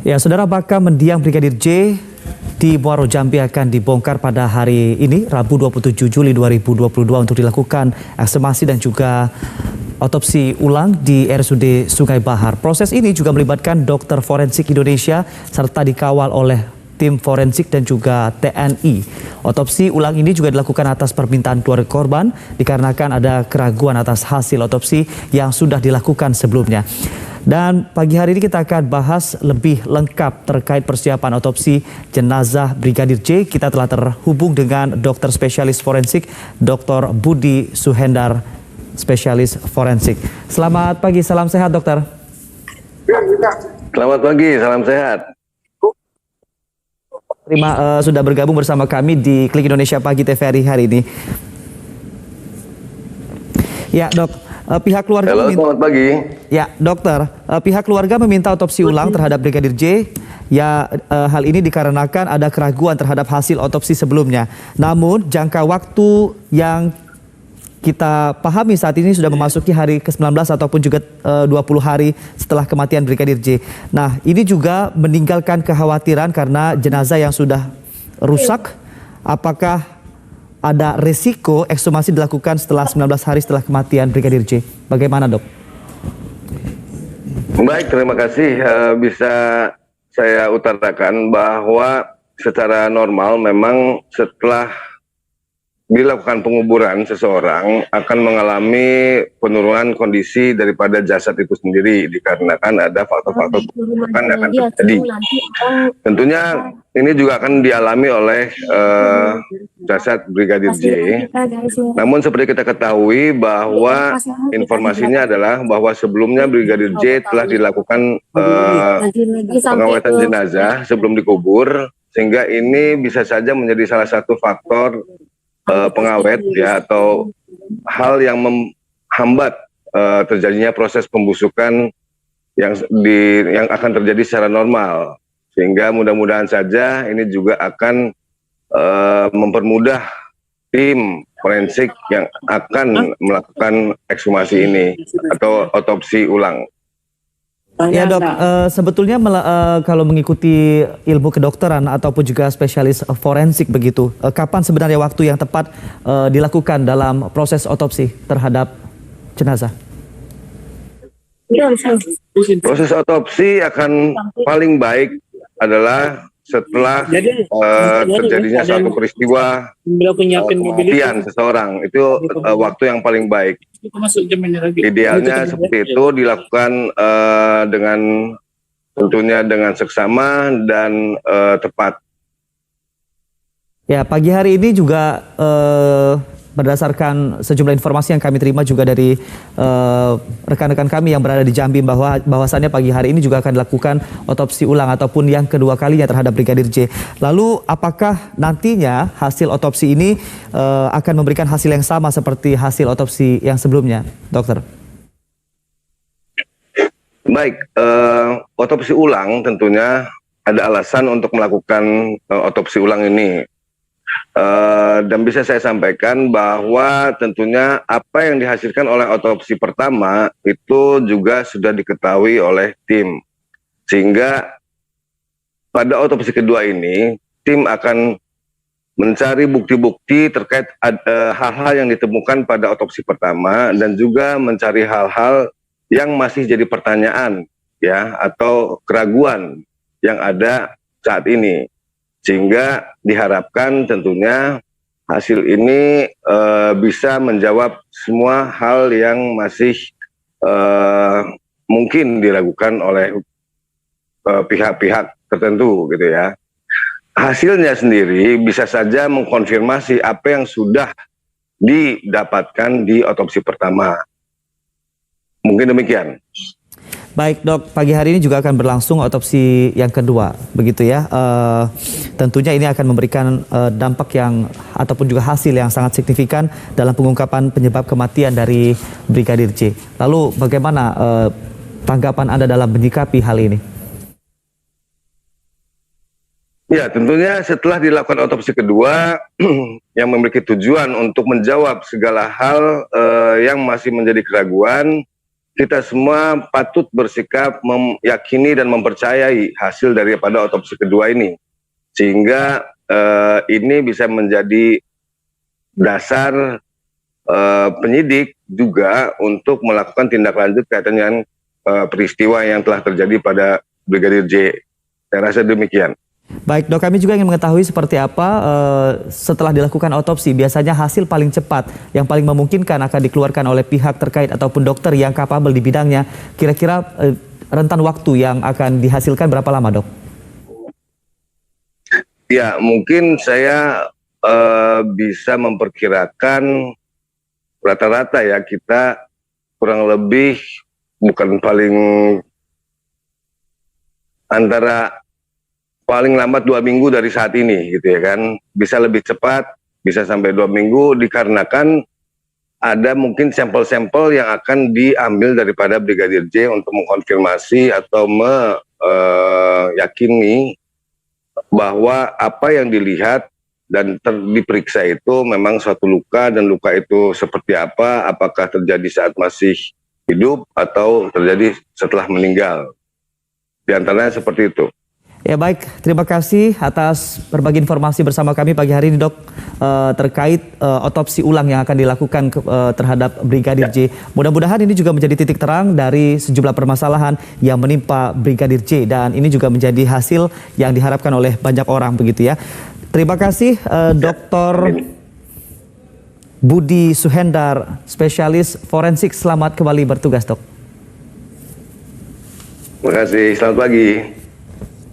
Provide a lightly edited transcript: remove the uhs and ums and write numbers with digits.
Ya, Saudara, makam mendiang Brigadir J di Muaro Jambi akan dibongkar pada hari ini, Rabu 27 Juli 2022 untuk dilakukan ekshumasi dan juga otopsi ulang di RSUD Sungai Bahar. Proses ini juga melibatkan dokter forensik Indonesia serta dikawal oleh tim forensik dan juga TNI. Otopsi ulang ini juga dilakukan atas permintaan keluarga korban dikarenakan ada keraguan atas hasil otopsi yang sudah dilakukan sebelumnya. Dan pagi hari ini kita akan bahas lebih lengkap terkait persiapan otopsi jenazah Brigadir J. Kita telah terhubung dengan dokter spesialis forensik Dr. Budi Suhendar, spesialis forensik. Selamat pagi, salam sehat dokter. Selamat pagi, salam sehat. Terima sudah bergabung bersama kami di Klik Indonesia Pagi TVRI hari ini. Ya dok, pihak keluarga selamat pagi. Ya dokter, pihak keluarga meminta otopsi ulang terhadap Brigadir J. Ya, hal ini dikarenakan ada keraguan terhadap hasil otopsi sebelumnya. Namun jangka waktu yang kita pahami saat ini sudah memasuki hari ke-19 ataupun juga 20 hari setelah kematian Brigadir J. Nah, ini juga meninggalkan kekhawatiran karena jenazah yang sudah rusak. Apakah ada resiko ekshumasi dilakukan setelah 19 hari setelah kematian Brigadir J? Bagaimana dok? Baik, terima kasih. Bisa saya utarakan bahwa secara normal memang setelah dilakukan penguburan seseorang akan mengalami penurunan kondisi daripada jasad itu sendiri dikarenakan ada faktor-faktor perubahan yang akan terjadi. Tentunya ini juga akan dialami oleh jasad Brigadir J. Namun seperti kita ketahui bahwa informasinya adalah bahwa sebelumnya Brigadir J telah dilakukan pengawetan jenazah sebelum dikubur, sehingga ini bisa saja menjadi salah satu faktor pengawet ya, atau hal yang menghambat terjadinya proses pembusukan yang akan terjadi secara normal, sehingga mudah-mudahan saja ini juga akan mempermudah tim forensik yang akan melakukan ekshumasi ini atau otopsi ulang. Ya dok, sebetulnya kalau mengikuti ilmu kedokteran ataupun juga spesialis forensik begitu, kapan sebenarnya waktu yang tepat dilakukan dalam proses otopsi terhadap jenazah? Proses otopsi akan paling baik adalah setelah terjadinya satu peristiwa kematian seseorang. Itu waktu yang paling baik. Idealnya seperti itu dilakukan dengan tentunya dengan seksama dan tepat. Ya, pagi hari ini juga berdasarkan sejumlah informasi yang kami terima juga dari rekan-rekan kami yang berada di Jambi bahwasannya pagi hari ini juga akan dilakukan otopsi ulang ataupun yang kedua kalinya terhadap Brigadir J. Lalu apakah nantinya hasil otopsi ini akan memberikan hasil yang sama seperti hasil otopsi yang sebelumnya, dokter? Baik, otopsi ulang tentunya ada alasan untuk melakukan otopsi ulang ini. Dan bisa saya sampaikan bahwa tentunya apa yang dihasilkan oleh otopsi pertama itu juga sudah diketahui oleh tim, sehingga pada otopsi kedua ini tim akan mencari bukti-bukti terkait hal-hal yang ditemukan pada otopsi pertama dan juga mencari hal-hal yang masih jadi pertanyaan ya, atau keraguan yang ada saat ini. Sehingga diharapkan tentunya hasil ini bisa menjawab semua hal yang masih mungkin diragukan oleh pihak-pihak tertentu gitu ya. Hasilnya sendiri bisa saja mengkonfirmasi apa yang sudah didapatkan di otopsi pertama. Mungkin demikian. Baik dok, pagi hari ini juga akan berlangsung otopsi yang kedua, begitu ya. Tentunya ini akan memberikan dampak yang ataupun juga hasil yang sangat signifikan dalam pengungkapan penyebab kematian dari Brigadir J. Lalu bagaimana tanggapan Anda dalam menyikapi hal ini? Ya, tentunya setelah dilakukan otopsi kedua yang memiliki tujuan untuk menjawab segala hal yang masih menjadi keraguan, kita semua patut bersikap meyakini dan mempercayai hasil daripada otopsi kedua ini, sehingga ini bisa menjadi dasar penyidik juga untuk melakukan tindak lanjut kaitan dengan peristiwa yang telah terjadi pada Brigadir J. Saya rasa demikian. Baik dok, kami juga ingin mengetahui seperti apa setelah dilakukan otopsi. Biasanya hasil paling cepat yang paling memungkinkan akan dikeluarkan oleh pihak terkait ataupun dokter yang kapabel di bidangnya. Kira-kira rentan waktu yang akan dihasilkan berapa lama dok? Ya, mungkin saya bisa memperkirakan rata-rata ya, kita kurang lebih bukan antara paling lambat 2 minggu dari saat ini gitu ya kan. Bisa lebih cepat, bisa sampai 2 minggu dikarenakan ada mungkin sampel-sampel yang akan diambil daripada Brigadir J untuk mengkonfirmasi atau meyakini bahwa apa yang dilihat dan diperiksa itu memang suatu luka, dan luka itu seperti apa, apakah terjadi saat masih hidup atau terjadi setelah meninggal. Di antaranya seperti itu. Ya baik, terima kasih atas berbagi informasi bersama kami pagi hari ini dok, terkait otopsi ulang yang akan dilakukan terhadap Brigadir J. Mudah-mudahan ini juga menjadi titik terang dari sejumlah permasalahan yang menimpa Brigadir J, dan ini juga menjadi hasil yang diharapkan oleh banyak orang begitu ya. Terima kasih Dr. Budi Suhendar, spesialis forensik. Selamat kembali bertugas dok. Terima kasih, selamat pagi.